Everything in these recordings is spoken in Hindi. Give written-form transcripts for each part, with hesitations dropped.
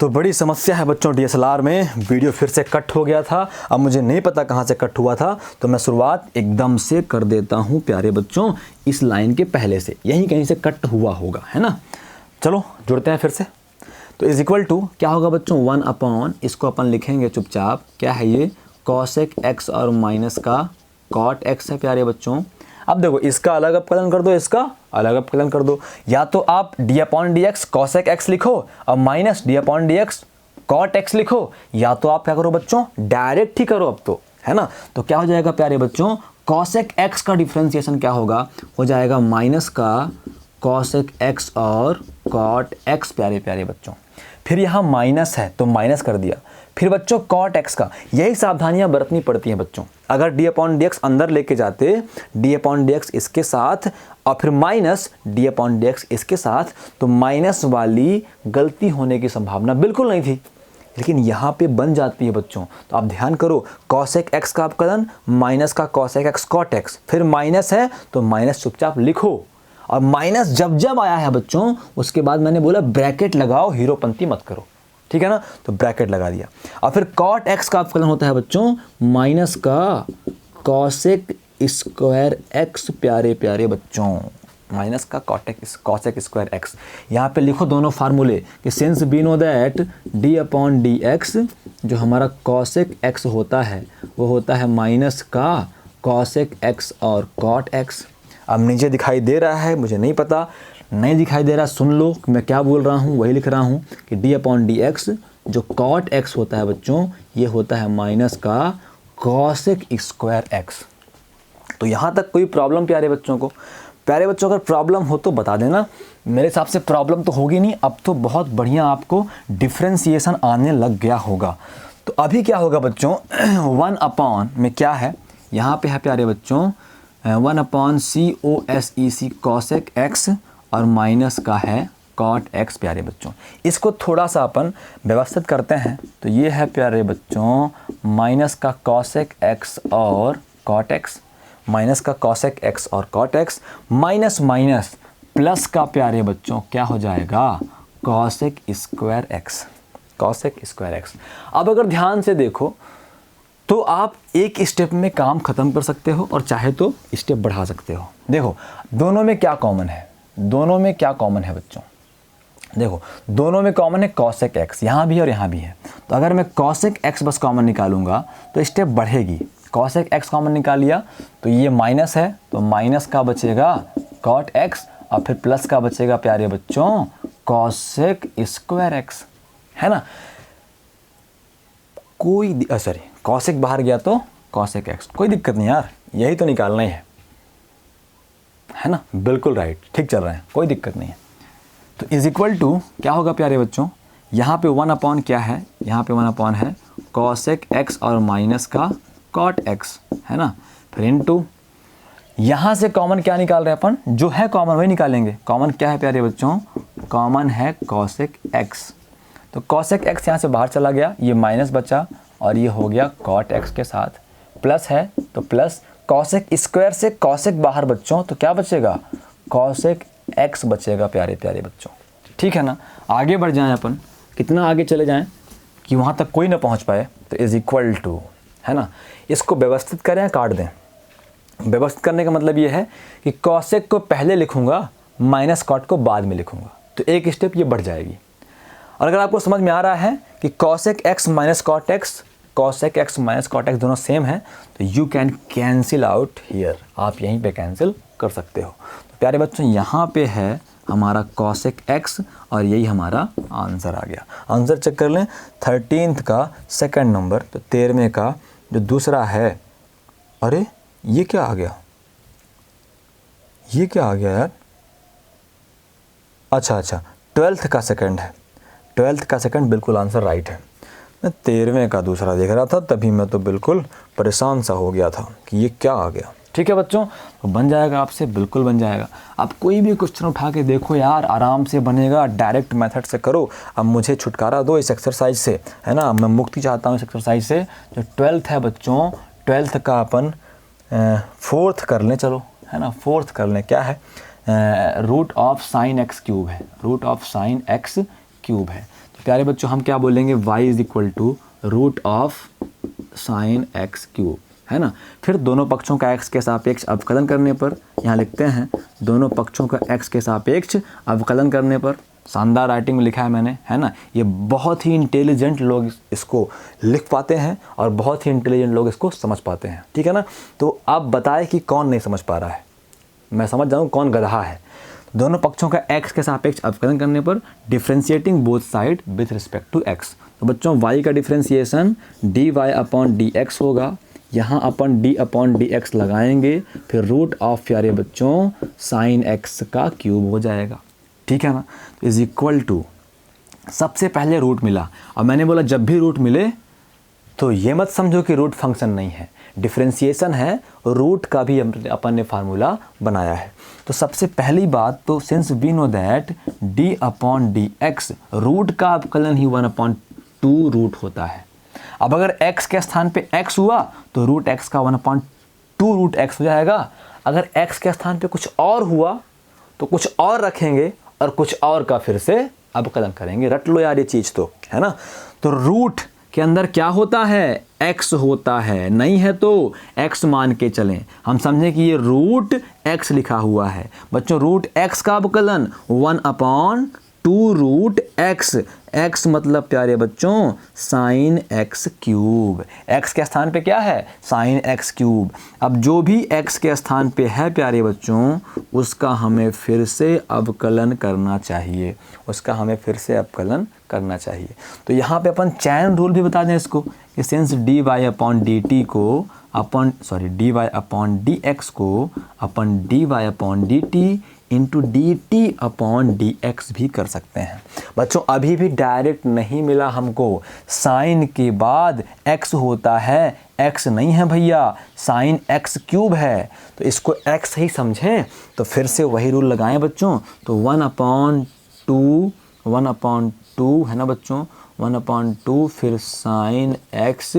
तो बड़ी समस्या है बच्चों DSLR में, वीडियो फिर से कट हो गया था। अब मुझे नहीं पता कहाँ से कट हुआ था, तो मैं शुरुआत एकदम से कर देता हूँ प्यारे बच्चों, इस लाइन के पहले से, यहीं कहीं से कट हुआ होगा, है ना। चलो जुड़ते हैं फिर से। तो इज इक्वल टू क्या होगा बच्चों, 1 अपॉन, इसको अपन लिखेंगे चुपचाप, क्या है ये, कॉसेक एक्स और माइनस का कॉट एक्स है प्यारे बच्चों। अब देखो इसका अलग अपकलन कर दो, इसका अलग अपकलन कर दो, या तो आप d upon D x cosec x लिखो और minus d upon D x cot x लिखो, या तो आप क्या करो बच्चों, डायरेक्ट ही करो अब तो, है ना। तो क्या हो जाएगा प्यारे बच्चों, कॉसेक एक्स का डिफरेंशिएशन क्या होगा, हो जाएगा माइनस का कॉसेक एक्स और कॉट एक्स प्यारे प्यारे बच्चों। फिर यहाँ माइनस है तो माइनस कर दिया, फिर बच्चों कॉट एक्स का, यही सावधानियां बरतनी पड़ती हैं बच्चों। अगर डी अपॉन डी एक्स अंदर लेके जाते, डी अपॉन डी एक्स इसके साथ और फिर minus d upon D x इसके साथ, तो माइनस वाली गलती होने की संभावना बिल्कुल नहीं थी, लेकिन यहाँ पे बन जाती है बच्चों। तो आप ध्यान करो, कॉसेक एक्स का अपकलन माइनस का कॉसेक एक्स कॉट एक्स, फिर माइनस है तो माइनस चुपचाप लिखो, और माइनस जब जब आया है बच्चों उसके बाद मैंने बोला ब्रैकेट लगाओ, हीरोपंती मत करो, ठीक है ना। तो ब्रैकेट लगा दिया, और फिर कॉट एक्स का अपकलन होता है बच्चों माइनस का कॉसेक स्क्वायर एक्स प्यारे प्यारे बच्चों, माइनस का कॉसेक स्क्वायर एक्स। यहाँ पे लिखो दोनों फार्मूले कि since we know that d upon D x जो हमारा कॉसेक एक्स होता है वो होता है माइनस का कॉसेक एक्स और कॉट एक्स। अब नीचे दिखाई दे रहा है, मुझे नहीं पता, नहीं दिखाई दे रहा, सुन लो कि मैं क्या बोल रहा हूँ, वही लिख रहा हूँ कि डी अपॉन डी एक्स जो कॉट एक्स होता है बच्चों, ये होता है माइनस का कॉसेक स्क्वायर एक्स। तो यहाँ तक कोई प्रॉब्लम प्यारे बच्चों को? प्यारे बच्चों अगर प्रॉब्लम हो तो बता देना, मेरे हिसाब से प्रॉब्लम तो होगी नहीं, अब तो बहुत बढ़िया आपको डिफ्रेंसिएशन आने लग गया होगा। तो अभी क्या होगा बच्चों, 1 अपॉन में क्या है, यहाँ पे है प्यारे बच्चों 1 अपॉन COSEC कॉसेक एक्स और माइनस का है कॉट एक्स प्यारे बच्चों। इसको थोड़ा सा अपन व्यवस्थित करते हैं, तो ये है प्यारे बच्चों माइनस का कॉसेक एक्स और कॉट एक्स, माइनस का कॉसेक एक्स और cot x, minus minus plus का प्यारे बच्चों क्या हो जाएगा, cosec square x, cosec square x. अब अगर ध्यान से देखो तो आप एक स्टेप में काम खत्म कर सकते हो और चाहे तो स्टेप बढ़ा सकते हो। देखो दोनों में क्या कॉमन है, दोनों में क्या कॉमन है बच्चों, देखो दोनों में कॉमन है कॉसेक एक्स, यहाँ भी और यहाँ भी है। तो अगर मैं कॉसेक एक्स बस कॉमन निकालूंगा तो स्टेप बढ़ेगी, कॉसेक एक्स कॉमन निकाल लिया तो ये माइनस है तो माइनस का बचेगा कॉट एक्स और फिर प्लस का बचेगा प्यारे बच्चों कॉसेक स्क्वायर एक्स, है ना। कोई सॉरी कॉसेक बाहर गया तो कॉसेक एक्स, कोई दिक्कत नहीं यार, यही तो निकालना ही है ना, बिल्कुल राइट, ठीक चल रहे हैं, कोई दिक्कत नहीं है। तो इज इक्वल टू क्या होगा प्यारे बच्चों, यहाँ पे 1 अपॉन क्या है, यहाँ पे 1 अपॉन है कॉसेक एक्स और माइनस का कॉट एक्स, है ना। फिर इनटू यहाँ से कॉमन क्या निकाल रहे हैं अपन, जो है कॉमन वही निकालेंगे। कॉमन क्या है प्यारे बच्चों, कॉमन है कॉसेक एक्स, तो कॉसेक एक्स यहाँ से बाहर चला गया, ये माइनस बचा और ये हो गया कॉट एक्स के साथ, प्लस है तो प्लस कॉसेक स्क्वायर से कॉसेक बाहर बच्चों, तो क्या बचेगा, कॉसेक एक्स बचेगा प्यारे प्यारे बच्चों, ठीक है ना। आगे बढ़ जाएं अपन, कितना आगे चले जाएं कि वहाँ तक कोई ना पहुँच पाए। तो इज इक्वल टू, है ना, इसको व्यवस्थित करें, काट दें। व्यवस्थित करने का मतलब ये है कि कॉसेक को पहले लिखूंगा, माइनस कॉट को बाद में लिखूंगा, तो एक स्टेप ये बढ़ जाएगी। और अगर आपको समझ में आ रहा है कि cosec x minus cot x, cosec x minus cot x दोनों सेम है, तो you can cancel out here, आप यहीं पे कैंसिल कर सकते हो। तो प्यारे बच्चों यहाँ पे है हमारा कॉसेक एक्स और यही हमारा आंसर आ गया। आंसर चेक कर लें, 13th का सेकंड नंबर, तो 13वें का जो दूसरा है, अरे ये क्या आ गया, ये क्या आ गया यार, अच्छा 12th का सेकंड है, 12th का सेकंड बिल्कुल आंसर राइट है। मैं 13वें का दूसरा देख रहा था, तभी मैं तो बिल्कुल परेशान सा हो गया था कि ये क्या आ गया। ठीक है बच्चों, तो बन जाएगा आपसे, बिल्कुल बन जाएगा। आप कोई भी क्वेश्चन उठा के देखो यार, आराम से बनेगा, डायरेक्ट मेथड से करो। अब मुझे छुटकारा दो इस एक्सरसाइज से, है ना, मैं मुक्ति चाहता हूँ इस एक्सरसाइज से। जो 12th है बच्चों, 12th का अपन 4th कर लें, चलो, है ना, 4th कर लें। क्या है, root of sine x cube है, root of sine x cube है। प्यारे बच्चों हम क्या बोलेंगे, y is equal to root of sine x cube, है ना। फिर दोनों पक्षों का x के सापेक्ष अवकलन करने पर, यहाँ लिखते हैं दोनों पक्षों का x के सापेक्ष अवकलन करने पर, शानदार राइटिंग में लिखा है मैंने, है ना। ये बहुत ही इंटेलिजेंट लोग इसको लिख पाते हैं और बहुत ही इंटेलिजेंट लोग इसको समझ पाते हैं, ठीक है ना। तो आप बताएं कि कौन नहीं समझ पा रहा है, मैं समझ जाऊँ कौन गधा है। दोनों पक्षों का x के सापेक्ष अवकलन करने पर differentiating both side with respect to x। तो बच्चों y का डिफ्रेंशिएशन dy/dx होगा, यहाँ अपन d/dx लगाएंगे, फिर रूट ऑफ प्यारे बच्चों साइन x का क्यूब हो जाएगा, ठीक है ना। तो इज इक्वल टू, सबसे पहले रूट मिला। अब मैंने बोला जब भी रूट मिले तो ये मत समझो कि रूट फंक्शन नहीं है, डिफ्रेंशिएशन है, रूट का भी अपन ने फार्मूला बनाया है। तो सबसे पहली बात तो since we know that d/dx root का अवकलन ही 1/2 रूट होता है। अब अगर x के स्थान पे x हुआ तो रूट x का 1/2 रूट x हो जाएगा। अगर x के स्थान पे कुछ और हुआ तो कुछ और रखेंगे और कुछ और का फिर से अवकलन करेंगे। रट लो यार ये चीज़ तो, है ना। तो रूट के अंदर क्या होता है, x होता है, नहीं है तो x मान के चलें। हम समझें कि ये रूट x लिखा हुआ है। बच्चों रूट x का अवकलन 1/2 रूट x, x मतलब प्यारे बच्चों साइन x क्यूब। x के स्थान पे क्या है, साइन x क्यूब। अब जो भी x के स्थान पे है प्यारे बच्चों उसका हमें फिर से अवकलन करना चाहिए, उसका हमें फिर से अवकलन करना चाहिए। तो यहाँ पे अपन चैन रूल भी बता दें इसको, कि सिंस dy/dt को अपन dy/dx को अपन dy/dt इंटू dt/dx भी कर सकते हैं। बच्चों अभी भी डायरेक्ट नहीं मिला हमको, साइन के बाद x होता है, x नहीं है भैया, साइन x क्यूब है। तो इसको x ही समझें, तो फिर से वही रूल लगाएं बच्चों। तो 1/2 है ना बच्चों, 1/2 फिर sine x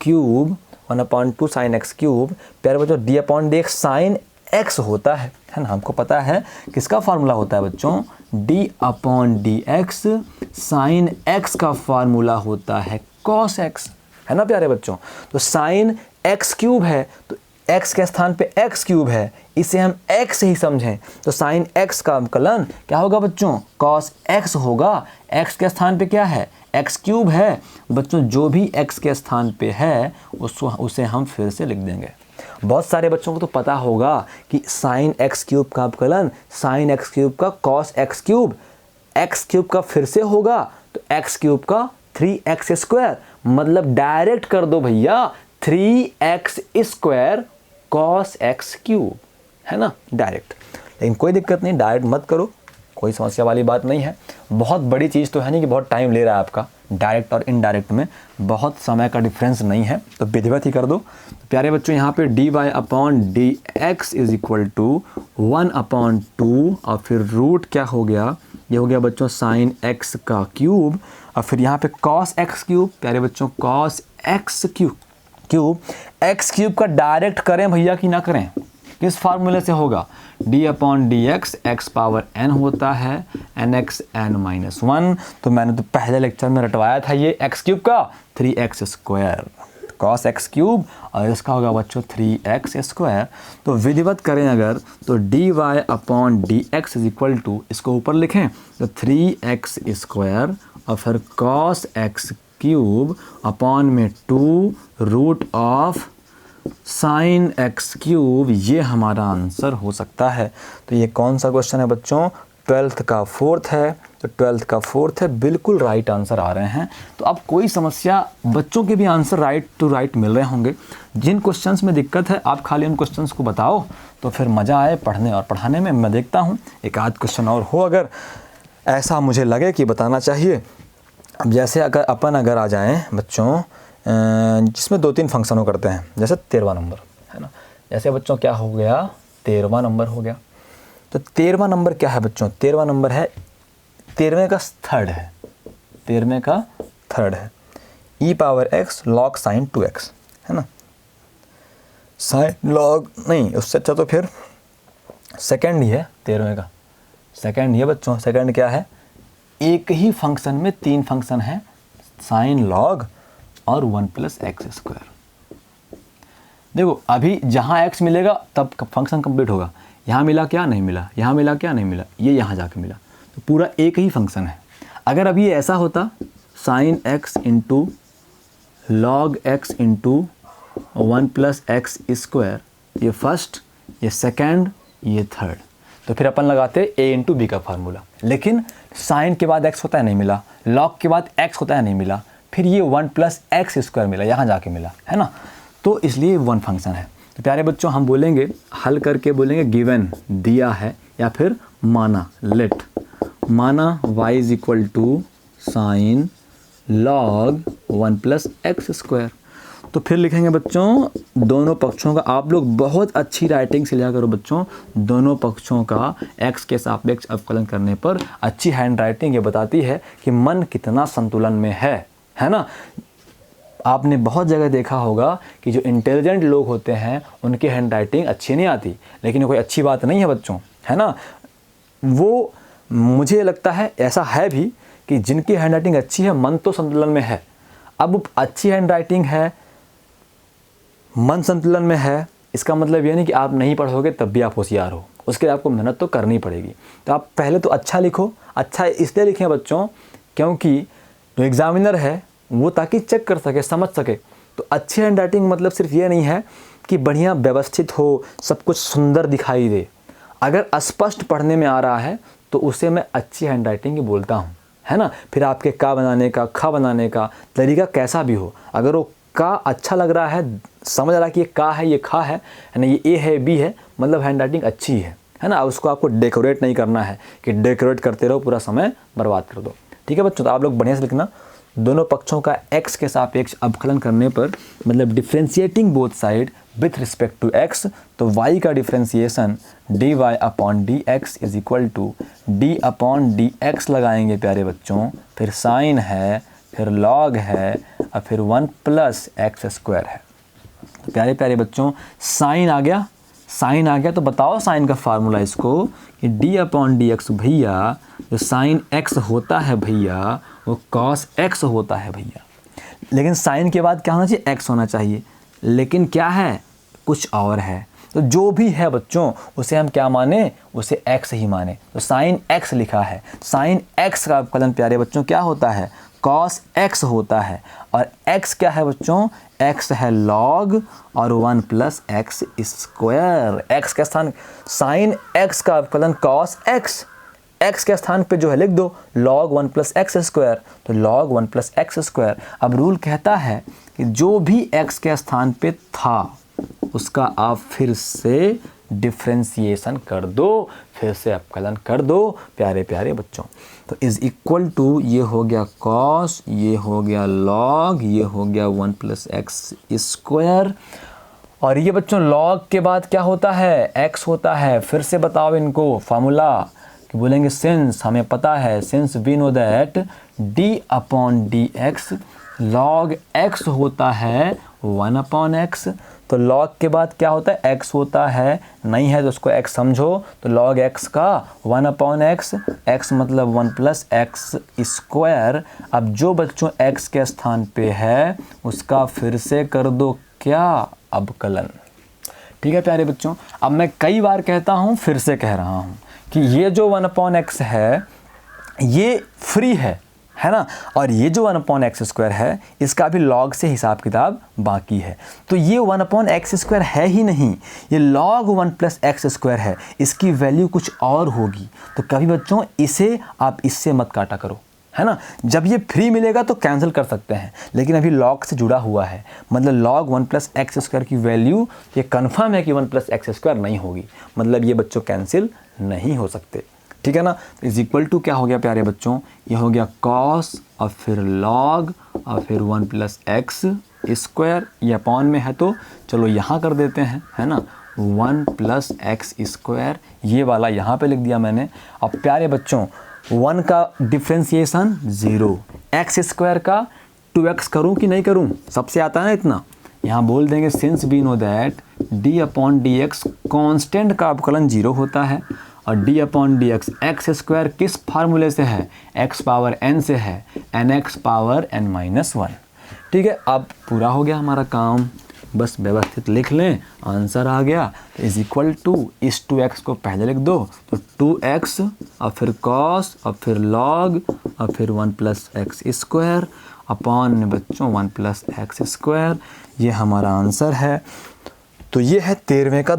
cube, 1/2 sine x cube. प्यारे बच्चों d/dx साइन x होता है ना। हमको पता है किसका फार्मूला होता है बच्चों, d/dx साइन x का फार्मूला होता है cos x, है ना प्यारे बच्चों। तो साइन x क्यूब है तो x के स्थान पे x क्यूब है, इसे हम x ही समझें। तो साइन x का अवकलन क्या होगा बच्चों, cos x होगा। x के स्थान पे क्या है, x क्यूब है। बच्चों जो भी x के स्थान पे है उसे हम फिर से लिख देंगे। बहुत सारे बच्चों को तो पता होगा कि साइन x क्यूब का अवकलन साइन x क्यूब का cos x cube, x cube का फिर से होगा तो x क्यूब का 3x², मतलब डायरेक्ट कर दो भैया 3x² cos x क्यूब, है ना, डायरेक्ट। लेकिन कोई दिक्कत नहीं, डायरेक्ट मत करो, कोई समस्या वाली बात नहीं है। बहुत बड़ी चीज़ तो है नहीं कि बहुत टाइम ले रहा है आपका, डायरेक्ट और इनडायरेक्ट में बहुत समय का डिफरेंस नहीं है, तो विधिवत ही कर दो। तो प्यारे बच्चों यहाँ पे dy/dx इज इक्वल टू 1/2 और फिर रूट क्या हो गया, ये हो गया बच्चों साइन x का क्यूब और फिर यहाँ पे cos x क्यूब। प्यारे बच्चों cos x cube, x cube का डायरेक्ट करें भैया कि ना करें, किस फार्मूले से होगा, d/dx x⁻n होता है nx(n−1). तो मैंने तो पहले लेक्चर में रटवाया था ये x क्यूब का 3x² cos x क्यूब और इसका होगा बच्चों 3x²। तो विधिवत करें अगर तो dy/dx इज इक्वल टू, इसको ऊपर लिखें तो 3x² और फिर cos x क्यूब अपॉन में 2 root of sine x cube. ये हमारा आंसर हो सकता है। तो ये कौन सा क्वेश्चन है बच्चों, 12th का 4th है। तो 12th का 4th है, बिल्कुल राइट आंसर आ रहे हैं। तो अब कोई समस्या, बच्चों के भी आंसर राइट टू राइट मिल रहे होंगे। जिन क्वेश्चंस में दिक्कत है आप खाली उन क्वेश्चंस को बताओ तो फिर मज़ा आए पढ़ने और पढ़ाने में। मैं देखता हूँ एक आध क्वेश्चन और हो अगर ऐसा मुझे लगे कि बताना चाहिए। अब जैसे अगर आ जाएँ बच्चों जिसमें 2-3 फंक्शनों करते हैं, जैसे 13वां नंबर है ना। जैसे बच्चों क्या हो गया, 13वां नंबर हो गया। तो 13वां नंबर क्या है बच्चों, 13वां नंबर है 13वें का थर्ड है, 13वें का थर्ड है e⁻x log sin 2x, है ना। साइन लॉग नहीं, उससे अच्छा तो फिर सेकंड ही है 13वें का, सेकंड ही है बच्चों। सेकंड क्या है एक ही फंक्शन में 3 फंक्शन हैं, साइन, लॉग और 1 प्लस एक्स स्क्वायर। देखो अभी जहाँ x मिलेगा तब फंक्शन कंप्लीट होगा। यहाँ मिला क्या, नहीं मिला, यहाँ मिला क्या, नहीं मिला, ये यहाँ जाके मिला, तो पूरा एक ही फंक्शन है। अगर अभी ये ऐसा होता sine x into log x into 1 plus x square, ये फर्स्ट, ये सेकेंड, ये थर्ड, तो फिर अपन लगाते a इंटू बी का फार्मूला। लेकिन साइन के बाद x होता है, नहीं मिला, लॉग के बाद x होता है, नहीं मिला, फिर ये 1 प्लस एक्स स्क्वायर मिला, यहाँ जाके मिला, है ना, तो इसलिए 1 फंक्शन है। तो प्यारे बच्चों हम बोलेंगे, हल करके बोलेंगे गिवन दिया है, या फिर माना, लेट माना y is equal to sine log 1 plus x square. तो फिर लिखेंगे बच्चों दोनों पक्षों का, आप लोग बहुत अच्छी राइटिंग से लिया करो बच्चों, दोनों पक्षों का x के सापेक्ष अवकलन करने पर अच्छी हैंड राइटिंग ये बताती है कि मन कितना संतुलन में है ना। आपने बहुत जगह देखा होगा कि जो इंटेलिजेंट लोग होते हैं उनकी हैंड राइटिंग अच्छी नहीं आती, लेकिन ये कोई अच्छी बात नहीं है बच्चों, है ना। वो मुझे लगता है ऐसा है भी कि जिनकी हैंड राइटिंग अच्छी है मन तो संतुलन में है। अब अच्छी हैंड राइटिंग है, मन संतुलन में है, इसका मतलब ये नहीं कि आप नहीं पढ़ोगे तब भी आप होशियार हो, उसके लिए आपको मेहनत तो करनी पड़ेगी। तो आप पहले तो अच्छा लिखो। अच्छा इसलिए लिखें बच्चों क्योंकि जो एग्जामिनर है वो ताकि चेक कर सके, समझ सके। तो अच्छी हैंड राइटिंग मतलब सिर्फ ये नहीं है कि बढ़िया व्यवस्थित हो, सब कुछ सुंदर दिखाई दे। अगर अस्पष्ट पढ़ने में आ रहा है तो उसे मैं अच्छी हैंड राइटिंग ही बोलता हूँ, है ना। फिर आपके का बनाने का, खा बनाने का तरीका कैसा भी हो, अगर वो का अच्छा लग रहा है, समझ रहा है कि ये का है, ये खा है ना, ये ए है, बी है, मतलब हैंड राइटिंग अच्छी है ना। उसको आपको डेकोरेट नहीं करना है कि डेकोरेट करते रहो, पूरा समय बर्बाद कर दो। ठीक है बच्चों, तो आप लोग बढ़िया से लिखना। दोनों पक्षों का x के सापेक्ष अवकलन करने पर, मतलब differentiating both side with respect to x, तो y का differentiation dy upon dx is equal to d upon dx लगाएंगे प्यारे बच्चों, फिर साइन है, फिर log है और फिर 1 प्लस एक्स स्क्वायर है। तो प्यारे प्यारे बच्चों साइन आ गया, साइन आ गया, तो बताओ साइन का फार्मूला इसको कि d अपॉन डी एक्स भैया, जो साइन x होता है भैया वो cos x होता है भैया। लेकिन साइन के बाद क्या होना चाहिए, x होना चाहिए, लेकिन क्या है, कुछ और है। तो जो भी है बच्चों उसे हम क्या माने, उसे x ही माने। तो साइन x लिखा है, साइन x का अवकलन प्यारे बच्चों क्या होता है, cos x होता है। और x क्या है बच्चों, x है log और 1 प्लस एक्स स्क्वायर। x के स्थान साइन x का अवकलन cos x, x के स्थान पे जो है लिख दो log 1 प्लस एक्स स्क्वायर, तो log 1 प्लस एक्स स्क्वायर। अब रूल कहता है कि जो भी x के स्थान पे था उसका आप फिर से डिफ्रेंशिएशन कर दो, फिर से अवकलन कर दो प्यारे प्यारे बच्चों। तो इज इक्वल टू, ये हो गया cos, ये हो गया log, ये हो गया 1 प्लस एक्स स्क्वायर। और ये बच्चों log के बाद क्या होता है, x होता है। फिर से बताओ इनको फार्मूला, कि बोलेंगे सिंस, हमें पता है, since we know that d upon D x log x होता है 1 अपॉन एक्स। तो log के बाद क्या होता है, x होता है, नहीं है तो उसको x समझो, तो log x का 1 अपॉन एक्स, x मतलब 1 प्लस एक्स स्क्वायर। अब जो बच्चों x के स्थान पे है उसका फिर से कर दो क्या, अवकलन। ठीक है प्यारे बच्चों, अब मैं कई बार कहता हूँ, फिर से कह रहा हूँ कि ये जो 1 अपॉन एक्स है ये फ्री है ना, और ये जो 1 अपॉन एक्स स्क्वायर है इसका भी log से हिसाब किताब बाकी है। तो ये 1 अपॉन एक्स स्क्वायर है ही नहीं, ये log 1 प्लस एक्स स्क्वायर है, इसकी वैल्यू कुछ और होगी। तो कभी बच्चों इसे आप इससे मत काटा करो, है ना। जब ये फ्री मिलेगा तो कैंसिल कर सकते हैं, लेकिन अभी log से जुड़ा हुआ है, मतलब log 1 प्लस एक्स स्क्वायर की वैल्यू ये कन्फर्म है कि 1 प्लस एक्स स्क्वायर नहीं होगी, मतलब ये बच्चों कैंसिल नहीं हो सकते। ठीक है ना। तो इज इक्वल टू क्या हो गया प्यारे बच्चों, ये हो गया cos और फिर log और फिर 1 प्लस एक्स स्क्वायर, ये अपॉन में है तो चलो यहाँ कर देते हैं, है ना, 1 प्लस एक्स स्क्वायर, ये वाला यहाँ पे लिख दिया मैंने। अब प्यारे बच्चों 1 का डिफ्रेंशिएशन 0, एक्स स्क्वायर का 2x करूँ कि नहीं करूँ, सबसे आता है ना इतना। यहाँ बोल देंगे since we know that d upon D x constant का अवकलन 0 होता है, और d upon D x, x square किस फार्मूले से है, एक्स पावर एन से है, n x power n minus 1। ठीक है, अब पूरा हो गया हमारा काम, बस व्यवस्थित लिख लें, आंसर आ गया। तो इज इक्वल टू इस 2x को पहले लिख दो, तो 2x और फिर कॉस और फिर लॉग और फिर 1 प्लस एक्स स्क्वायर अपॉन बच्चों 1 प्लस एक्स स्क्वायर, ये हमारा आंसर है। तो ये है 13वें का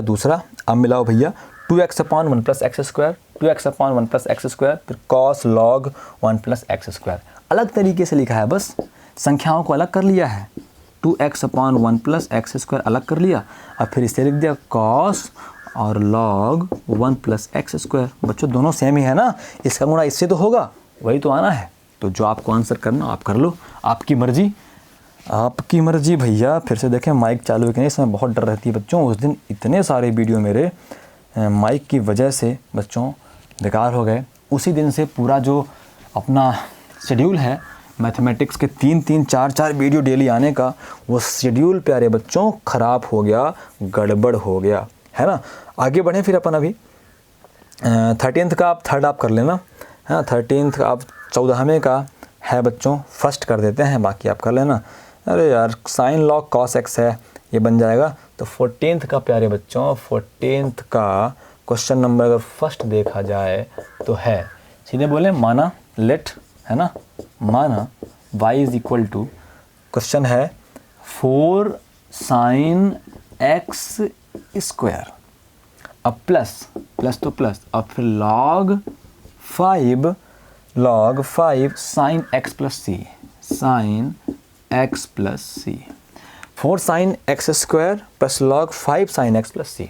दूसरा। अब मिलाओ भैया, 2x upon 1 plus x square, 2x upon 1 plus x square, फिर cos log 1 plus x square. अलग तरीके से लिखा है, बस संख्याओं को अलग कर लिया है। 2x upon 1 plus x square अलग कर लिया और फिर इसे लिख दिया कॉस और लॉग 1 प्लस एक्स स्क्वायर। बच्चों दोनों सेम ही है ना, इसका गुणा इससे तो होगा, वही तो आना है। तो जो आपको आंसर करना आप कर लो, आपकी मर्जी भैया। फिर से देखें माइक चालू है कि नहीं, इसमें बहुत डर रहती है बच्चों। उस दिन इतने सारे वीडियो मेरे माइक की वजह से बच्चों बेकार हो गए। उसी दिन से पूरा जो अपना शेड्यूल है मैथमेटिक्स के 3-3, 4-4 वीडियो डेली आने का, वो शेड्यूल प्यारे बच्चों ख़राब हो गया, गड़बड़ हो गया, है ना। आगे बढ़ें फिर अपन अभी 13th का आप थर्ड आप कर लेना, हाँ 13th का आप 14वें का है बच्चों फर्स्ट कर देते हैं, बाकी आप कर लेना। अरे यार साइन लॉग कॉस एक्स है, ये बन जाएगा। तो 14th का प्यारे बच्चों, 14th का क्वेश्चन नंबर अगर फर्स्ट देखा जाए तो है, सीधे बोले माना लेट, है ना, माना y is equal to, question है 4 साइन एक्स स्क्वायर, अब प्लस तो प्लस, अब फिर log 5 sine x plus C, sine x plus C, 4 sine x square plus log 5 sine x plus C.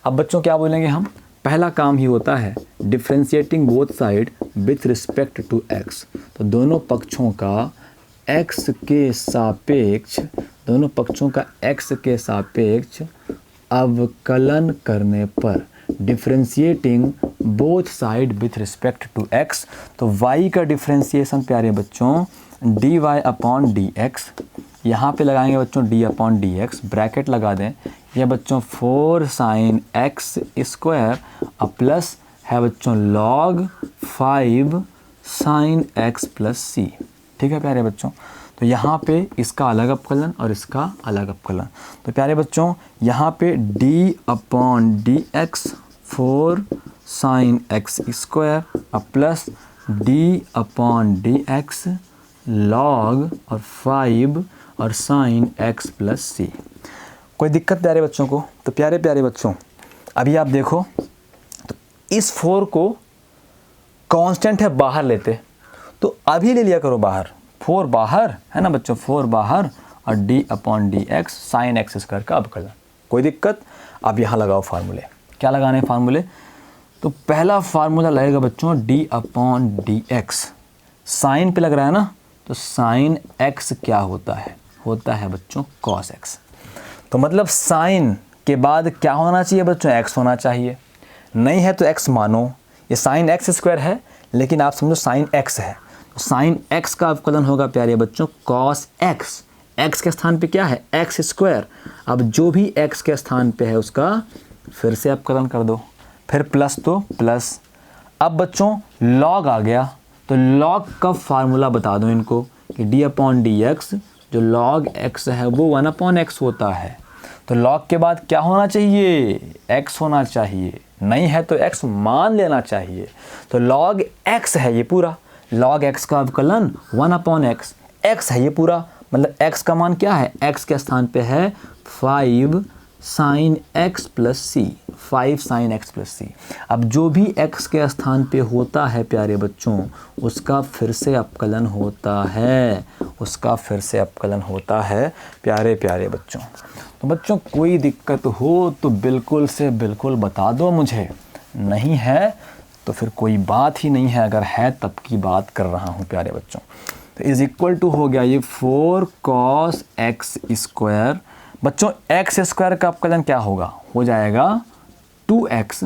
अब बच्चों क्या बोलेंगे हम, पहला काम ही होता है differentiating both side with respect to x. तो दोनों पक्षों का x के सापेक्ष अवकलन करने पर, differentiating both side with respect to x। तो y का डिफ्रेंशिएशन प्यारे बच्चों dy अपॉन डी एक्स, यहाँ पर लगाएंगे बच्चों d upon D x, bracket लगा दें, यह बच्चों 4 साइन एक्स स्क्वायर और प्लस है बच्चों लॉग 5 साइन एक्स प्लस सी। ठीक है प्यारे बच्चों, तो यहाँ पे इसका अलग अपकलन और इसका अलग अपकलन। तो प्यारे बच्चों यहाँ पे d upon D x 4 sine x square और plus d upon D x log और 5 और साइन एक्स प्लस सी। कोई दिक्कत प्यारे बच्चों को? तो प्यारे बच्चों अभी आप देखो, तो इस 4 को कांस्टेंट है बाहर लेते, तो अभी ले लिया करो बाहर, 4 बाहर है ना बच्चों, 4 बाहर और d upon D x sine x square का अवकलन। कोई दिक्कत? अब यहाँ लगाओ फार्मूले। क्या लगाने हैं फार्मूले? तो पहला फार्मूला लगेगा बच्चों d upon D x, sine पे लग रहा है ना, तो साइन x क्या होता है? होता है बच्चों cos x। तो मतलब साइन के बाद क्या होना चाहिए बच्चों? x होना चाहिए, नहीं है तो x मानो, ये साइन एक्स स्क्वायर है लेकिन आप समझो साइन x है, तो साइन x का अवकलन होगा प्यारे बच्चों cos x। x के स्थान पे क्या है? x square. अब जो भी x के स्थान पे है उसका फिर से अवकलन कर दो, फिर प्लस तो प्लस। अब बच्चों log आ गया, तो log का फार्मूला बता दो इनको कि d अपॉन डी एक्स, जो log x है वो 1 अपॉन एक्स होता है। तो log के बाद क्या होना चाहिए? x होना चाहिए, नहीं है तो x मान लेना चाहिए। तो log x है ये पूरा, log x का अवकलन 1 अपॉन एक्स, x है ये पूरा, मतलब x का मान क्या है? x के स्थान पे है 5 साइन एक्स प्लस सी, 5 साइन एक्स प्लस सी। अब जो भी x के स्थान पे होता है प्यारे बच्चों उसका फिर से अवकलन होता है, उसका फिर से अवकलन होता है प्यारे बच्चों। तो बच्चों कोई दिक्कत हो तो बिल्कुल से बिल्कुल बता दो मुझे, नहीं है तो फिर कोई बात ही नहीं है, अगर है तब की बात कर रहा हूँ प्यारे बच्चों। तो इज इक्वल टू हो गया ये 4 cos x स्क्वायर। बच्चों x स्क्वायर का अवकलन क्या होगा? हो जाएगा 2x,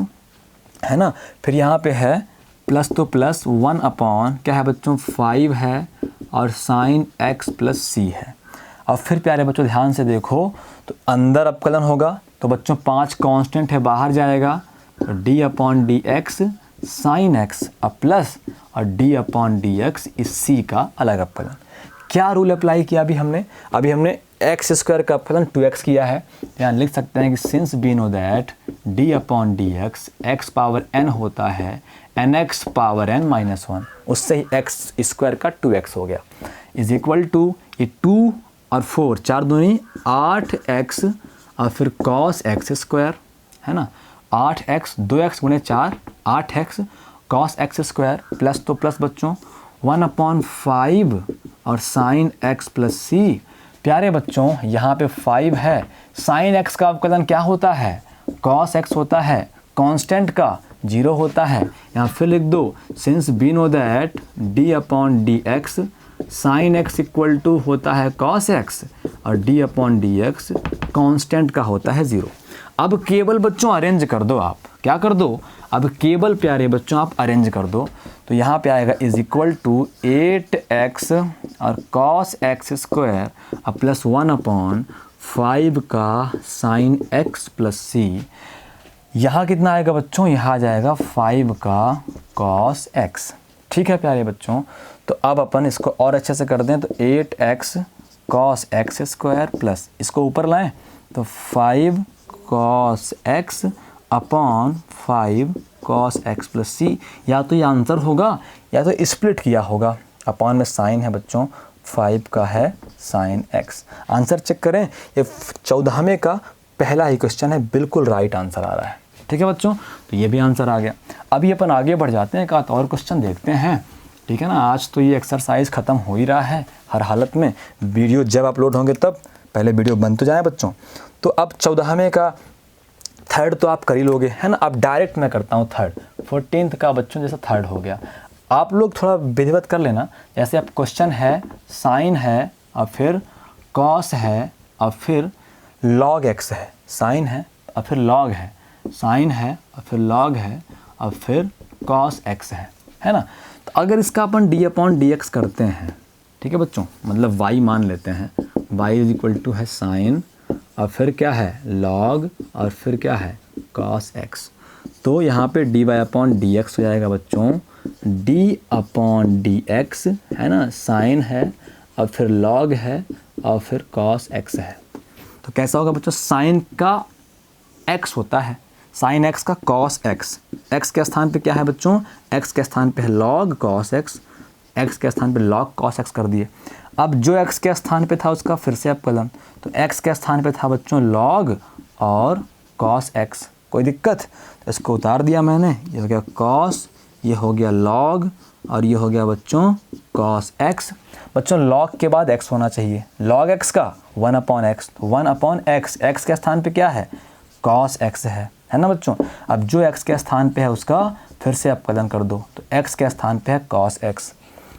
है ना, फिर यहाँ पे है प्लस तो प्लस 1 अपॉन क्या है बच्चों? 5 है और साइन x प्लस सी है। अब फिर प्यारे बच्चों ध्यान से देखो, तो अंदर अवकलन होगा तो बच्चों 5 कांस्टेंट है, बाहर जाएगा तो D upon D x sine x अब प्लस और डी अपॉन डी एक्स इस सी का अलग अपकलन। क्या रूल अप्लाई किया अभी हमने एक्स स्क्वायर का अपकलन 2x किया है। यहाँ लिख सकते हैं कि since we know that d upon D x power n होता है nx पावर n माइनस 1, उससे ही एक्स स्क्वायर का 2x हो गया इज इक्वल टू ये 2 और 4 4 दूनी 8x और फिर कॉस एक्स स्क्वायर है ना, 8x 2x गुणे 4 8x cos x square plus तो प्लस बच्चों 1/5 और साइन x प्लस सी। प्यारे बच्चों यहाँ पे 5 है, साइन x का अवकलन क्या होता है, कॉस x होता है, कांस्टेंट का 0 होता है। यहाँ फिर लिख दो since we know that d upon D x sine x equal to होता है कॉस x और d upon D x constant का होता है 0। अब केवल बच्चों अरेंज कर दो, आप क्या कर दो, अब केवल प्यारे बच्चों आप अरेंज कर दो तो यहाँ पे आएगा इज इक्वल टू 8x और कॉस एक्स स्क्वायर और प्लस 1/5 का साइन x प्लस सी। यहाँ कितना आएगा बच्चों, यहाँ आ जाएगा 5 का कॉस x। ठीक है प्यारे बच्चों, तो अब अपन इसको और अच्छे से कर दें तो 8x cos x square plus इसको ऊपर लाएं तो 5 cos x upon 5 cos x plus C. या तो ये आंसर होगा या तो स्प्लिट किया होगा, अपॉन में साइन है बच्चों 5 का है साइन x। आंसर चेक करें, ये 14वें का पहला ही क्वेश्चन है, बिल्कुल राइट आंसर आ रहा है। ठीक है बच्चों, तो ये भी आंसर आ गया। अभी अपन आगे बढ़ जाते हैं, एक आध और क्वेश्चन देखते हैं। ठीक है ना, आज तो ये एक्सरसाइज ख़त्म हो ही रहा है हर हालत में, वीडियो जब अपलोड होंगे तब, पहले वीडियो बन तो जाए बच्चों। तो अब 14वें का थर्ड तो आप कर ही लोगे है ना, अब डायरेक्ट मैं करता हूँ थर्ड। 14th का बच्चों जैसा थर्ड हो गया, आप लोग थोड़ा विधिवत कर लेना। जैसे अब क्वेश्चन है साइन है और फिर कॉस है और फिर लॉग एक्स है, साइन है और फिर लॉग है, साइन है और फिर लॉग है और फिर कॉस एक्स है ना। तो अगर इसका अपन डी अपॉन डी एक्स करते हैं, ठीक है बच्चों, मतलब y मान लेते हैं, y इज इक्वल टू है साइन और फिर क्या है लॉग और फिर क्या है कॉस एक्स। तो यहाँ पे d y upon D x हो जाएगा बच्चों, डी अपॉन डी एक्स है ना, साइन है और फिर लॉग है और फिर कॉस एक्स है। तो कैसा होगा बच्चों, साइन का x होता है, साइन x का कॉस x, x के स्थान पे क्या है बच्चों, x के स्थान पे है लॉग कॉस x, x के स्थान पे लॉग कॉस x कर दिए। अब जो x के स्थान पे था उसका फिर से अपकलन, तो x के स्थान पे था बच्चों लॉग और कॉस x, कोई दिक्कत, तो इसको उतार दिया मैंने, ये हो गया कॉस, ये हो गया लॉग और ये हो गया बच्चों कॉस x। बच्चों लॉग के बाद x होना चाहिए, लॉग x का 1/x, तो 1/x, x के स्थान पे क्या है कॉस x है ना बच्चों। अब जो x के स्थान पे है उसका फिर से अपकलन कर दो, तो x के स्थान पे है कॉस x।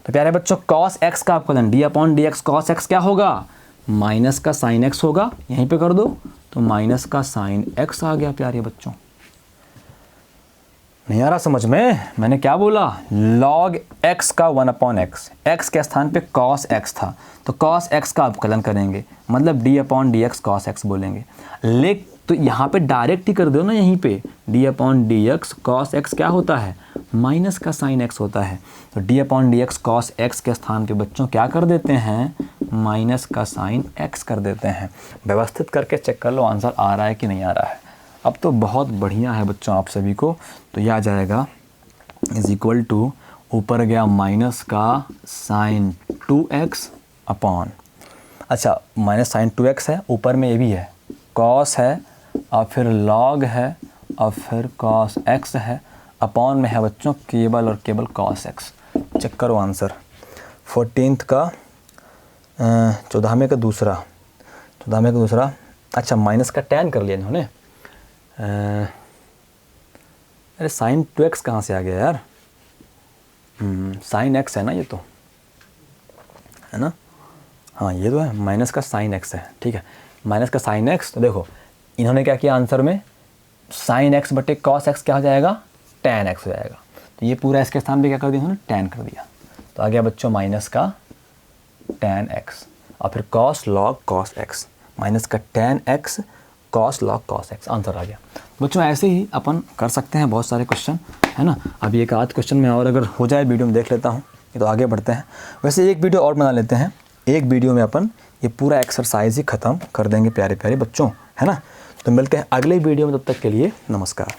तो प्यारे बच्चों कॉस x का अपकलन D upon D x cos x क्या होगा, माइनस का साइन x होगा, यहीं पे कर दो तो माइनस का साइन x आ गया। प्यारे बच्चों नहीं आ रहा समझ में, मैंने क्या बोला, log x का 1/x, x के स्थान पे cos x था तो cos x का अपकलन करेंगे, मतलब d upon D x cos x बोलेंगे। लेकिन तो यहाँ पे डायरेक्ट ही कर दो ना, यहीं पे d upon D x cos x क्या होता है, माइनस का साइन x होता है, तो d upon D x cos x के स्थान पे बच्चों क्या कर देते हैं, माइनस का साइन x कर देते हैं। व्यवस्थित करके चेक कर लो आंसर आ रहा है कि नहीं आ रहा है। अब तो बहुत बढ़िया है बच्चों आप सभी को, तो यह आ जाएगा इज इक्वल टू, ऊपर गया माइनस का साइन 2x अपॉन, अच्छा माइनस साइन 2x है, ऊपर में ये भी है कॉस है और फिर लॉग है और फिर कॉस x है, अपॉन में है बच्चों केवल और केवल कॉस x। चेक करो आंसर 14th का 14वें का दूसरा, अच्छा माइनस का tan कर लिया इन्होंने, अरे साइन 2x कहाँ से आ गया यार, साइन x है ना ये तो, है ना, हाँ ये तो है, माइनस का साइन x है, ठीक है माइनस का साइन x। तो देखो इन्होंने क्या किया आंसर में, साइन x बटे कॉस x क्या हो जाएगा, tan x हो जाएगा, तो ये पूरा इसके स्थान पे क्या कर दिया इन्होंने, tan कर दिया, तो आ गया बच्चों माइनस का tan x और फिर cos log cos x, minus का tan x cos log cos x, answer आ गया। बच्चों ऐसे ही अपन कर सकते हैं बहुत सारे क्वेश्चन, है ना। अभी एक आध क्वेश्चन में और अगर हो जाए वीडियो में देख लेता हूँ, ये तो आगे बढ़ते हैं। वैसे एक वीडियो और बना लेते हैं, एक वीडियो में अपन ये पूरा एक्सरसाइज ही ख़त्म कर देंगे प्यारे प्यारे बच्चों, है ना। तो मिलते हैं अगले वीडियो में, तब तक के लिए नमस्कार।